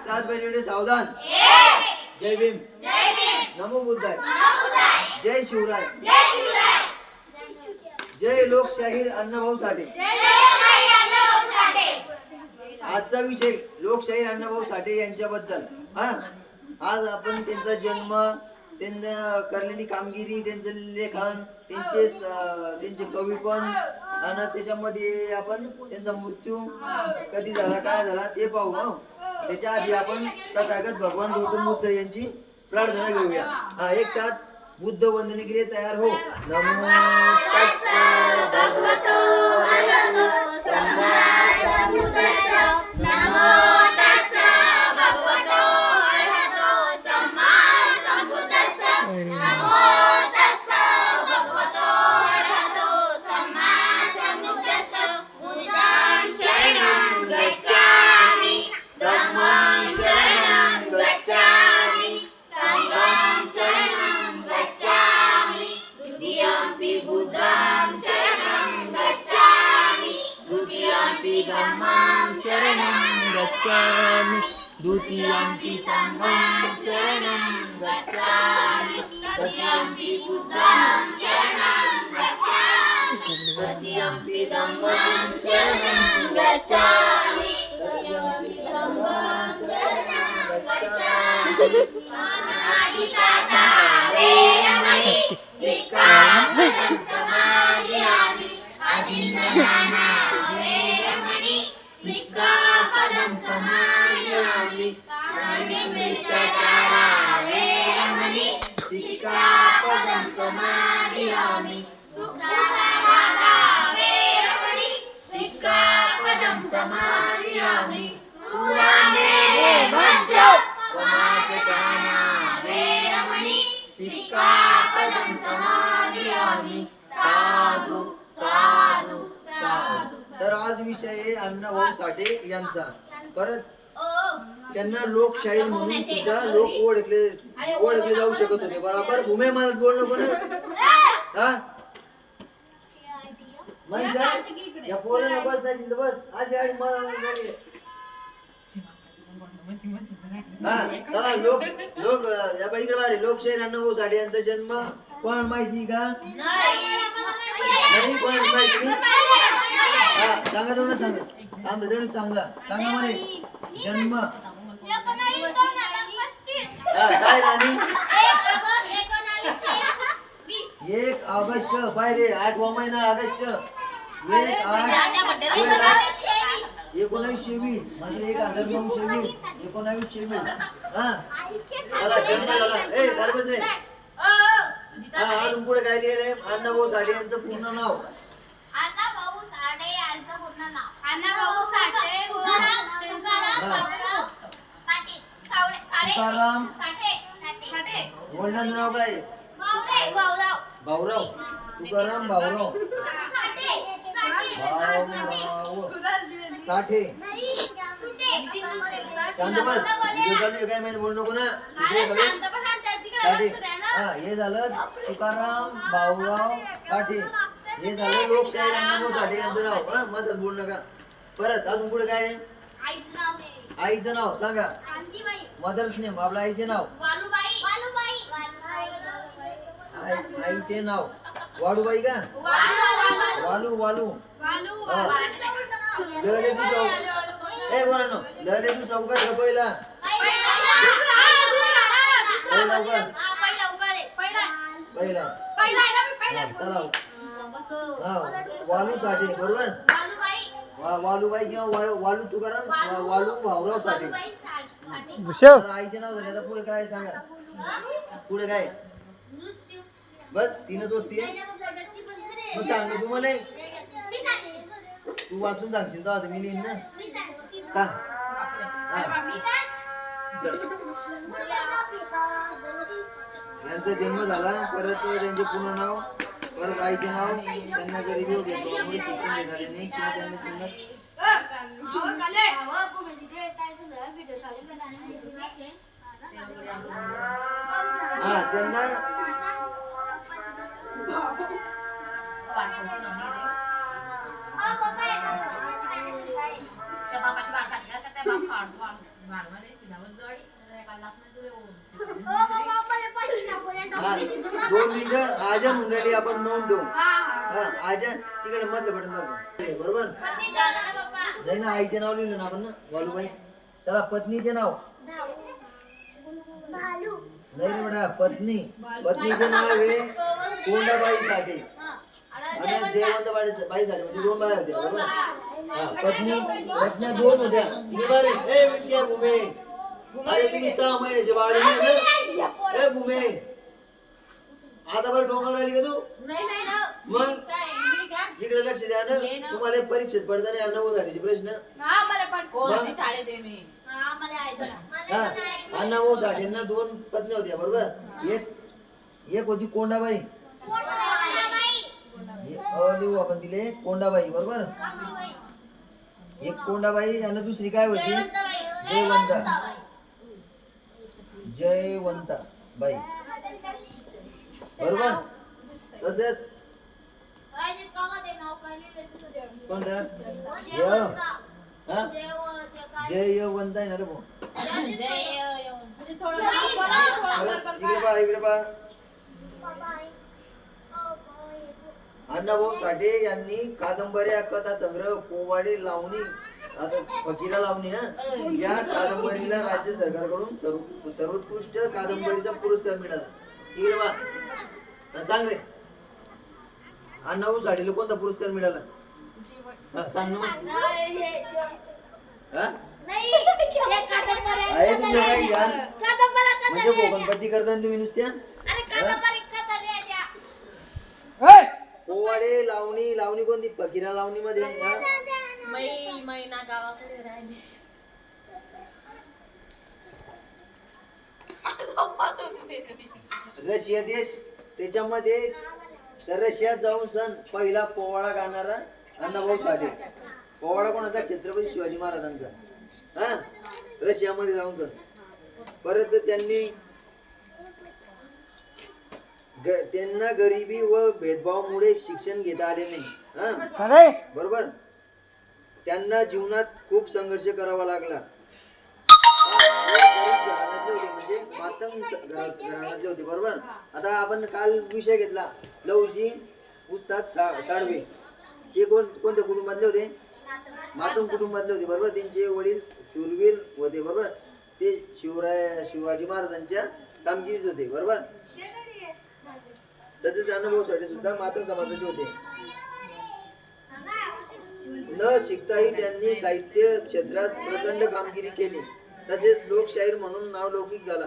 सात बैठे सावधान। जय भीम। नमो बुद्धाय। जय शिवराय। जय लोकशाहीर अण्णाभाऊ साठे। आजचा विषय लोकशाहीर अण्णाभाऊ साठे यांच्याबद्दल। आज आपण त्यांचा जन्म, त्यांनी करलेली कामगिरी, त्यांचं लेखन, त्यांचे कवीपण आणि त्याच्यामध्ये आपण त्यांचा मृत्यू कधी झाला, काय झाला ते पाहू। त्याच्या आधी आपण तथागत भगवान गौतम बुद्ध यांची प्रार्थना घेऊया। एक साथ बुद्ध वंदने के लिए तैयार हो। नमो तस्स भगवतो अरहतो सम्मा सम्बुद्धस्स। नमो तस्स भगवतो अरहतो सम्मा सम्बुद्धस्स। नमो तस्स भगवतो अरहतो सम्मा सम्बुद्धस्स। बुद्धं शरणं गच्छामि, धम्मं शरणं गच्छामि, संघं शरणं गच्छामि, द्वितीयंपि बुद्धं शरणं गच्छामि, द्वितीयंपि धम्मं शरणं गच्छामि, द्वितीयंपि संघं शरणं गच्छामि, तृतीयंपि बुद्धं शरणं गच्छामि, तृतीयंपि धम्मं शरणं गच्छामि, तृतीयंपि संघं शरणं गच्छामि। अनादिपाता वेरमणि सिक्खापदं समादयामि। अदिन्नदाना वेरमणि सिक्खापदं समादयामि। अनिमिषाचारा वेरमणि सिक्खापदं समादयामि। सुखसंवादा वेरमणि सिक्खापदं समादयामि। सुरामेरु भज्यो वमाचटाना वेरमणि सिक्खापदं समादयामि। साधु साधु साधु। तर आज विषय आहे अण्णाभाऊ साठे यांचा। परत त्यांना लोकशाहीर म्हणून सुद्धा लोक ओळखले जाऊ शकत होते। बरोबर भूमे मला बोल नको ना। या पोराला बस नाही बस आज चला लोक या बाईकडे बारे लोकशाहीर अण्णाभाऊ साठे यांचा जन्म कोण माहिती का? नाही कोण माहिती? सांगा तेवढं सांगा सांगा म्हणे जन्म काय राणी 1 ऑगस्ट पाहिजे 8वा महिना ऑगस्ट 1920 म्हणजे 1920 1920 चला जन्म झाला बस रे। अजून पुढे काय लिहिलंय? अण्णाभाऊ साठे यांचं पूर्ण नाव। अण्णाभाऊ साठे यांचं पूर्ण नाव अण्णाभाऊ साठे तुकाराम वडिलांचं नाव काय? भाऊराव तुकाराम भाऊराव साठे। शांत बस काय माहिती बोल नको ना। साठे हे झालं तुकाराम भाऊराव साठे। हे झालं लोकशाहीर अण्णाभाऊ साठे यांचं नाव। मधात बोल नका। परत अजून पुढे काय? आईचं नाव सांगा। मदर्स नेम आपल्या आईचे नाव आईचे नाव वाडूबाई का? वालू लहलेतू चौक बोला लहलेतू चौकात पहिला चला वालू साठे बरोबर। वालूबाई किंवा वालू तुकाराम वालू भाऊराव साठे आईचे नाव झाले। आता पुढे काय सांगा? पुढे काय? बस 3च वस्ती आहे। मग सांग तू मला तू वाचून सांगशील तर आता मी लिहिन ना। सांग यांचा जन्म झाला। परत त्यांचे पूर्ण नाव, परत आईचे नाव, त्यांना गरिबी व भेदभावामुळे शिक्षण झाले नाही किंवा त्यांनी पूर्ण त्यांना त्या बापाची वाट घातल्या त्या बाप काढतो हा 2 मिनिटं आजा मुंडाली आपण मौन ठेवू. हा आजा तिकडे मधलं बटन दाबू बरोबर. नाही ना आईचे नाव लिहिलं ना आपण ना वालूबाई. चला पत्नीचे नाव नाही रे बेटा पत्नीचे नाव आहे कोंडाबाई साठे आणि जयवंत बाई साठे म्हणजे 2 बाया होत्या बरोबर. हा पत्न्या 2 होत्या. ए विद्या भूमे अरे तुम्ही 6 महिन्याचे बाळ नाही ना ए भूमे आता बरं डोंगर आली का तू मग इकडे लक्ष द्या ना. तुम्हाला परीक्षेत पडताना अन्नभाऊसाठीचे प्रश्न अन्नभाऊ साठेंना 2 पत्नी होत्या बरोबर. एक होती कोंडाबाई लिहू आपण तिले कोंडाबाई बरोबर. एक कोंडाबाई आणि दुसरी काय होती जयवंता बाई बरोबर. तसेच कोणतं जयवंत आहे ना रे भाऊ. इकडे पहा अण्णाभाऊ साठे यांनी कादंबऱ्या कथा संग्रह पोवाडे लावणी आता फकीरा लावणी या कादंबरीला राज्य सरकारकडून सर्वोत्कृष्ट कादंबरीचा पुरस्कार मिळाला. इकडे पहा सांग रे अण्णाभाऊ साठेला कोणता पुरस्कार मिळाला सांग ना. आहे तुमच्या काही घ्या म्हणजे कोकणपट्टी करताना तुम्ही नुसत्या पोवाडे लावणी कोणती फकीरा लावणी मध्ये गावाकडे राहिली रशिया देश त्याच्यामध्ये तर रशियात जाऊन सण पहिला पोवाडा गाणारा अण्णाभाऊ साठे. पोवाडा कोणाचा छत्रपती शिवाजी महाराजांचा हा रशियामध्ये जाऊन सण. परत त्यांना गरिबी व भेदभावामुळे शिक्षण घेता आले नाही हा बरोबर. त्यांना जीवनात खूप संघर्ष करावा लागला. घराण्यातले होते म्हणजे मातंग घराण्यातले होते बरोबर. आता आपण काल विषय घेतला लवजी उस्ताद साळवे हे कोणत्या कुटुंबातले होते मातंग कुटुंबातले होते बरोबर. त्यांचे वडील शूरवीर होते बरोबर. ते शिवाजी महाराजांच्या कामगिरीत होते बरोबर. तसेच अण्णाभाऊ साठे सुद्धा मातंग समाजाचे होते. न शिकताही त्यांनी साहित्य क्षेत्रात प्रचंड कामगिरी केली. तसेच लोकशाहीर म्हणून नावलौकिक झाला.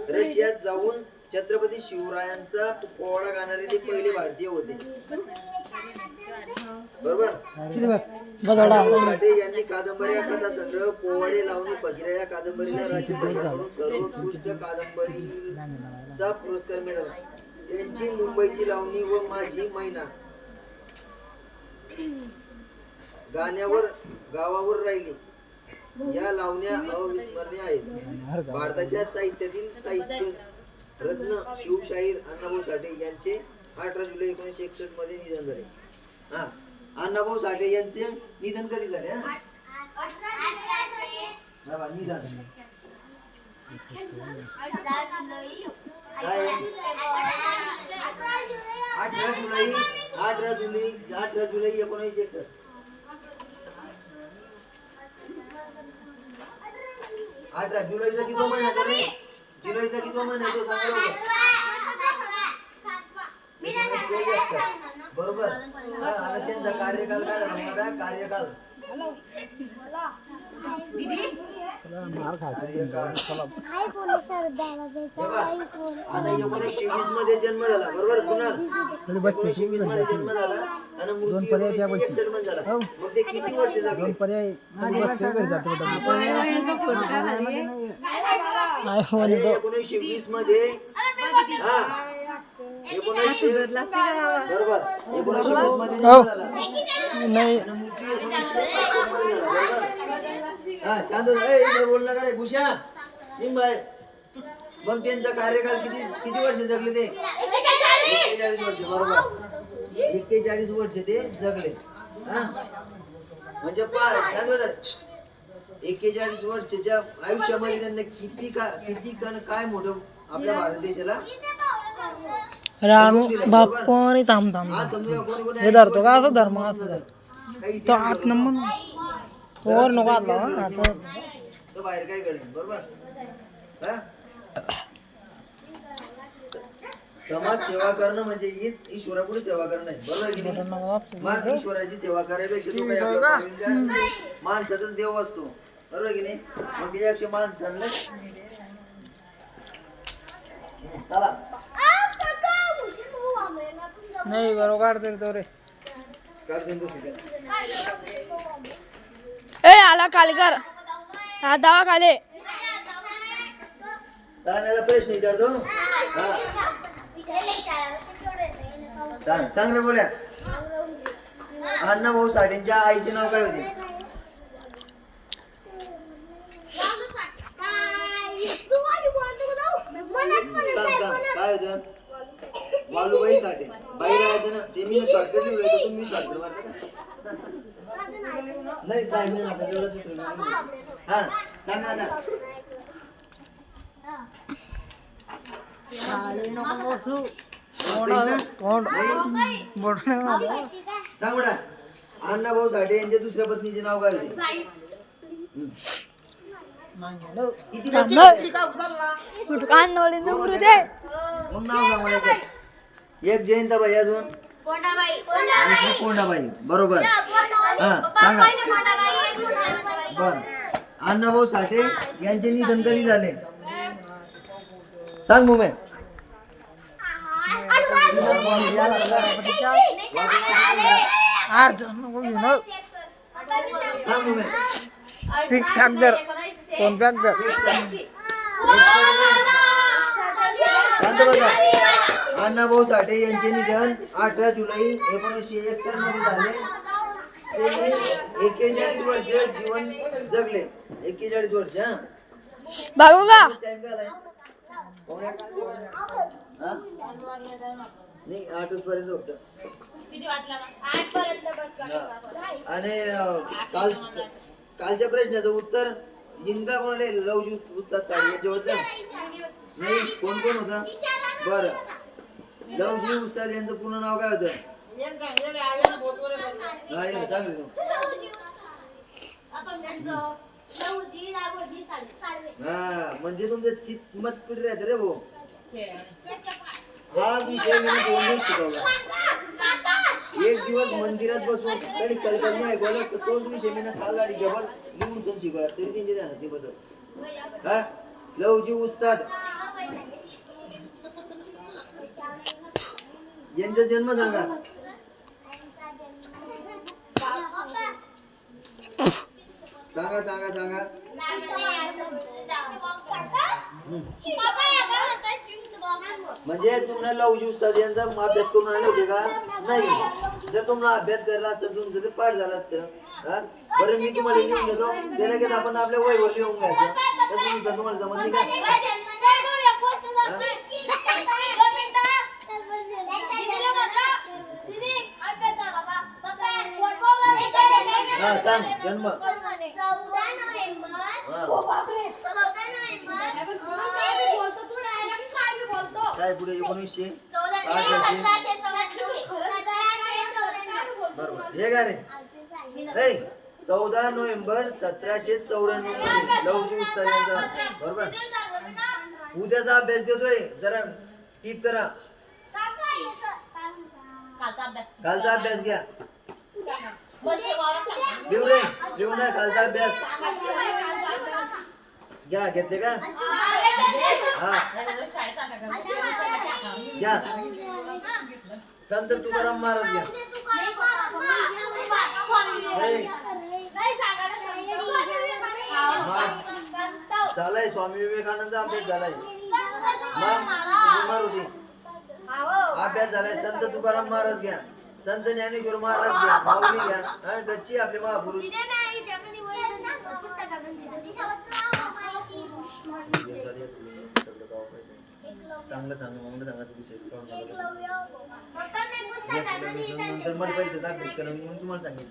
रशियात जाऊन छत्रपती शिवरायांचा पोवाडा गाणारे ते पहिले भारतीय होते बरोबर. साठे यांनी कादंबऱ्या कथा संग्रह पोवाडे लावणी फकीरा या कादंबरीला राज्य सरकारकडून सर्वोत्कृष्ट कादंबरीचा पुरस्कार मिळाला. त्यांची मुंबईची लावणी व माझी मैना गावावर राहिली या लावण्या अविस्मरणीय आहेत. भारताच्या साहित्यातील साहित्य रत्न शिवशाहीर अण्णाभाऊ साठे यांचे 18 जुलै 1961 मध्ये निधन झाले. हा अण्णाभाऊ साठे यांचे निधन कधी झाले निधन 18 जुलै 1961. 18 जुलैचा किती महिना का रे जुलैचा किती महिना तो सांगा बरोबर. आणि त्यांचा कार्यकाल काय झाला माझा कार्यकाल आता 1920 मध्ये जन्म झाला बरोबर. कुणाल 1920 मध्ये जन्म झाला आणि मृत्यू 1961 मध्ये झाला. मग ते किती वर्ष जगले 1920 मध्ये हा 1900 बरोबर 1920 मध्ये जन्म झाला आणि मृत्यू 1961 मध्ये झाला बरोबर. हा चांदू इकडे बोल नका रे भूषा निघ बाहेर. मग त्यांचा कार्यकाल किती वर्ष जगले ते 41 वर्ष बरोबर. 41 वर्ष ते जगले. हा म्हणजे चांदू 41 वर्षाच्या आयुष्यामध्ये त्यांना किती काय मोठं आपल्या भारत देशाला रानू दिलं, बाप्पाने थांब थांब आज समजा कोणी कोणी हे धरतो का असं धर्म काही तो इतिहास आत घडवतो. नंबर तोवर नको जरा आतला सुद्धा आता इतिहास घडवतो. तो बाहेर काय घडेल बरोबर हा? समाज सेवा करणं म्हणजे हीच ईश्वरापुढे सेवा करणं आहे बरोबर की नाही मग ईश्वराची सेवा करायपेक्षा तो काही आपल्या पाठीवर नाही. माणसाचाच देव असतो बरोबर की नाही मग त्याच्यापेक्षा माणसांना चला नाही बरोबर तो रे काल बिंदू शिका. ए आला कालकर हा दवा खाले काय माझा प्रश्न विचारतो हा सांग रे बोल्या अण्णाभाऊ साठेंच्या आईचे नाव काय होते सांग काय होतं वालूबाई साठे बाई राहायचं ना ते मी शॉर्टकट लिहिलं होतं तुम्ही शॉर्टकट मारता का नाही टाइम नाही आपल्याला एवढं दिसलं नाही. हा सांगा आता सांग बडा अण्णाभाऊ साठे यांच्या दुसऱ्या पत्नीचे नाव काय होते किती पत्नी होत्या? कान नवली नवरी दे मग नाव सांग मला एक जयंताबाई अजून दुसरी कोंडाबाई बरोबर हा सांगा बर अण्णाभाऊ साठे यांचे निधन कधी झाले सांग मुमे अर्ध नको घेऊ ना सांग मुमे ठीक ठाक दर फोन पॅक दर शांत बसा अण्णाभाऊ साठे यांचे निधन 18 जुलै 1961 मध्ये झाले त्यांनी 41 वर्ष जीवन जगले 41 वर्ष हा बघू का टाइम काय झालाय हा? नाही 8 पर्यंत होतं आणि कालच्या प्रश्नाचं उत्तर इनका कोणाला लवजी उत्साह साडी याच्याबद्दल नाही कोण कोण होता बरं लवजी उस्ताद यांचं पूर्ण नाव काय होतं हा ये ना, सांग रे तू. हा म्हणजे तुमचं चित मत पिढ राहत रे भाऊ हा विषय मी 2 दिवस शिकवला एक दिवस मंदिरात बसून काही कल्पना ऐकवलं तर तोच विषय मी काल गाडी जबर लिहून पण शिकवला तरी त्यांचे ध्यानात ते बसत हा लवजी उस्ताद यांचा जन्म सांगा सांगा सांगा सांगा म्हणजे तुम्हाला लवजी उस्ताद यांचा अभ्यास करून आले होते का नाही जर तुम्हाला अभ्यास करायला असतं तुमचं ते पाठ झालं असतं हा बरं मी तुम्हाला लिहून देतो ते लगेच आपण आपल्या वहीवर लिहून घ्यायचं तसं सुद्धा तुम्हाला जमत नाही का हा सांग जन्म 14 नोव्हेंबर काय पुढे 1900 बरोबर हे काय रे 14 नोव्हेंबर 1794 मध्ये लवजी उस्ताद यांचा बरोबर उद्याचा अभ्यास देतोय जरा टीप करा कालचा अभ्यास घ्या लिहू रे लिहू ना कालचा अभ्यास घ्या घेतले का हा घ्या संत तुकाराम महाराज घ्या झालाय स्वामी विवेकानंदचा अभ्यास झालाय मारुती अभ्यास झालाय संत तुकाराम महाराज घ्या संत ज्ञानेश्वर महाराज घ्या माऊली घ्या हा गच्ची आपले महापुरुष चांगलं सांग मग चांगला विषय नंतर मला पैशाचा अभ्यास करा मी तुम्हाला सांगेन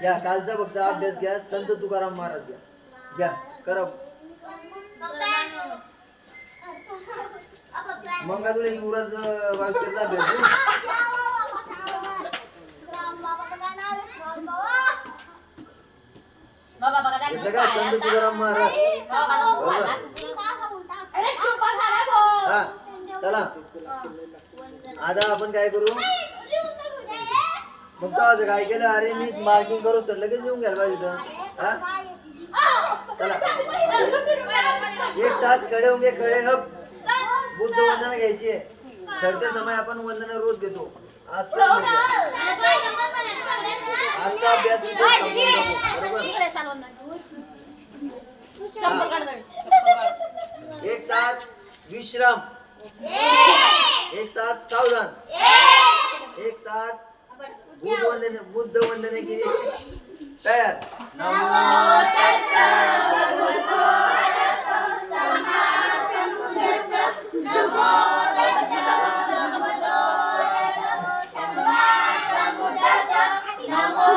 घ्या कालचा फक्त अभ्यास घ्या. संत तुकाराम महाराज घ्या करा. मग का तुला युवराज वास्करचा अभ्यास देऊ? म्हटलं का संत तुकाराम महाराज बरोबर. हा चला आता आपण काय करू मग तर काय केलं. अरे मी मार्किंग करू तर लगेच येऊन घ्यायला पाहिजे होतं. हा चला एक साथ खडे होंगे खडे हप. बुद्ध वंदना घ्यायची आहे. चढते समय आपण वंदना रोज घेतो. आज पण आजचा अभ्यास इथे संपवून टाकू. बरोबर. एक साथ विश्राम. एक साथ सावधान. एक साथ बुद्ध वंदने के लिए तैयार. नमो तस्सा भगवतो अरहतो सम्मा सम्बुद्धस्सा. नमो तस्सा भगवतो अरहतो सम्मा सम्बुद्धस्सा. नमो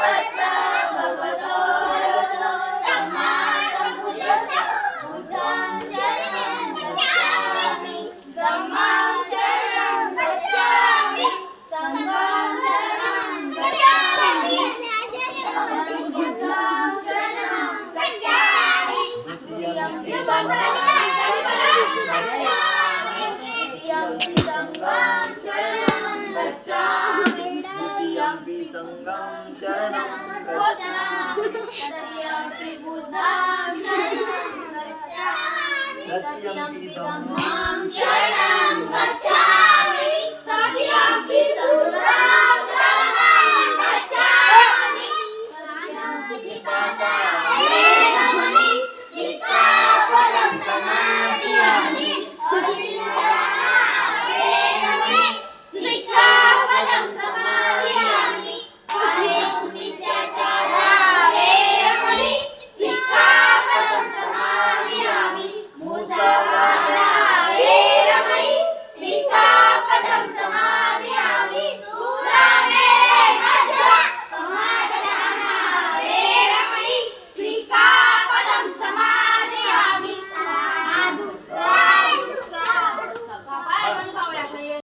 तस्सा भगवतो अरहतो सम्मा सम्बुद्धस्सा. बुद्धं शरणं गच्छामि. धम्मं शरणं गच्छामि. संघं शरणं गच्छामि. द्वितीयंपि संघं शरणं गच्छामि. तृतीयंपि धम्मं शरणं